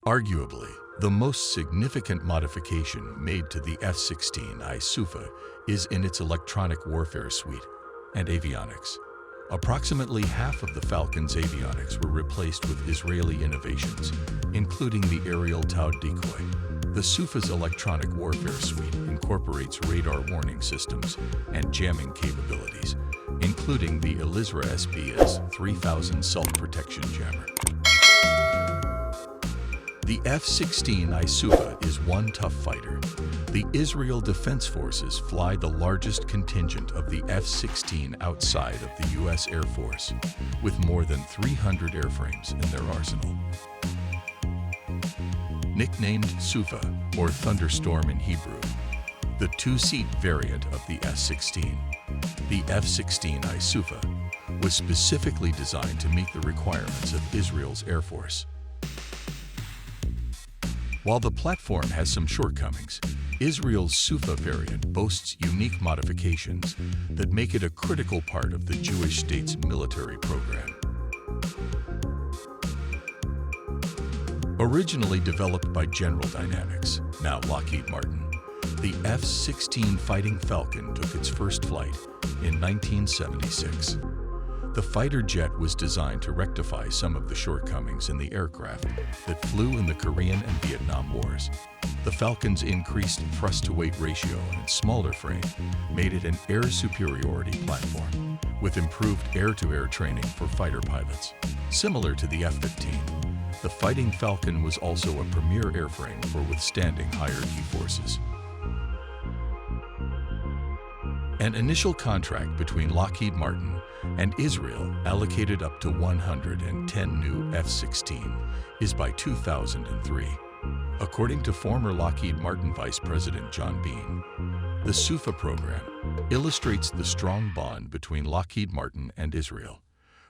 Arguably, the most significant modification made to the F-16I Sufa is in its electronic warfare suite and avionics. Approximately half of the Falcon's avionics were replaced with Israeli innovations, including the aerial towed decoy. The Sufa's electronic warfare suite incorporates radar warning systems and jamming capabilities, including the Elizra SBS 3000 self-protection jammer. The F-16I Sufa is one tough fighter. The Israel Defense Forces fly the largest contingent of the F-16 outside of the U.S. Air Force, with more than 300 airframes in their arsenal. Nicknamed Sufa, or Thunderstorm in Hebrew, the two-seat variant of the F-16, the F-16I Sufa, was specifically designed to meet the requirements of Israel's Air Force. While the platform has some shortcomings, Israel's Sufa variant boasts unique modifications that make it a critical part of the Jewish state's military program. Originally developed by General Dynamics, now Lockheed Martin, the F-16 Fighting Falcon took its first flight in 1976. The fighter jet was designed to rectify some of the shortcomings in the aircraft that flew in the Korean and Vietnam Wars. The Falcon's increased thrust-to-weight ratio and smaller frame made it an air superiority platform, with improved air-to-air training for fighter pilots. Similar to the F-15, the Fighting Falcon was also a premier airframe for withstanding higher G-forces. An initial contract between Lockheed Martin and Israel allocated up to 110 new F-16 is by 2003. According to former Lockheed Martin Vice President John Bean, the Sufa program illustrates the strong bond between Lockheed Martin and Israel.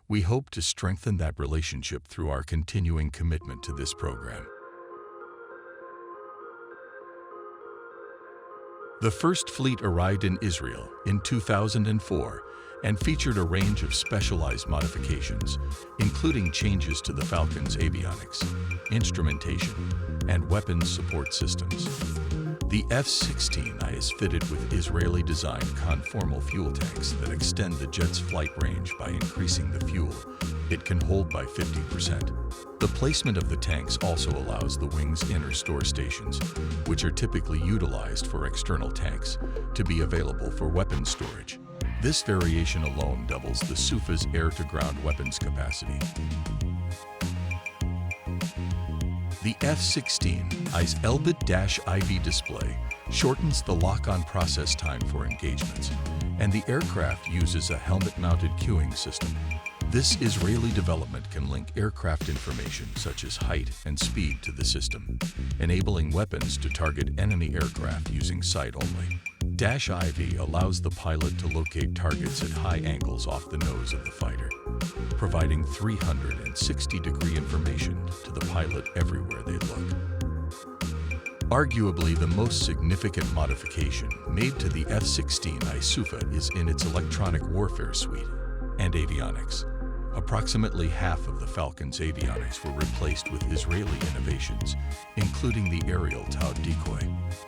We hope to strengthen that relationship through our continuing commitment to this program. The first fleet arrived in Israel in 2004 and featured a range of specialized modifications, including changes to the Falcon's avionics, instrumentation, and weapons support systems. The F-16I is fitted with Israeli-designed conformal fuel tanks that extend the jet's flight range by increasing the fuel it can hold by 50%. The placement of the tanks also allows the wing's inner store stations, which are typically utilized for external tanks, to be available for weapons storage. This variation alone doubles the Sufa's air-to-ground weapons capacity. The F-16I's Elbit-IV display shortens the lock-on process time for engagements, and the aircraft uses a helmet-mounted cueing system. This Israeli development can link aircraft information such as height and speed to the system, enabling weapons to target enemy aircraft using sight only. -IV allows the pilot to locate targets at high angles off the nose of the fighter, providing 360-degree information to the pilot everywhere they look. Arguably, the most significant modification made to the F-16I Sufa is in its electronic warfare suite and avionics. Approximately half of the Falcon's avionics were replaced with Israeli innovations, including the aerial towed decoy.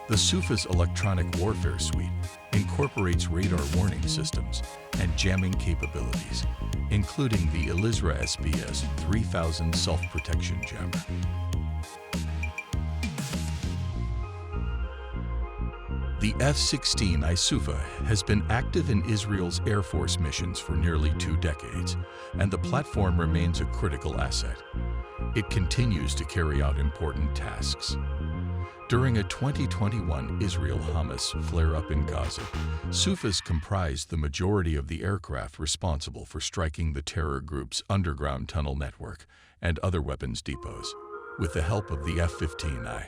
The Sufa's electronic warfare suite incorporates radar warning systems and jamming capabilities, including the Elizra SBS 3000 self-protection jammer. The F-16I Sufa has been active in Israel's Air Force missions for nearly 2 decades, and the platform remains a critical asset. It continues to carry out important tasks. During a 2021 Israel-Hamas flare-up in Gaza, Sufas comprised the majority of the aircraft responsible for striking the terror group's underground tunnel network and other weapons depots. With the help of the F-15I,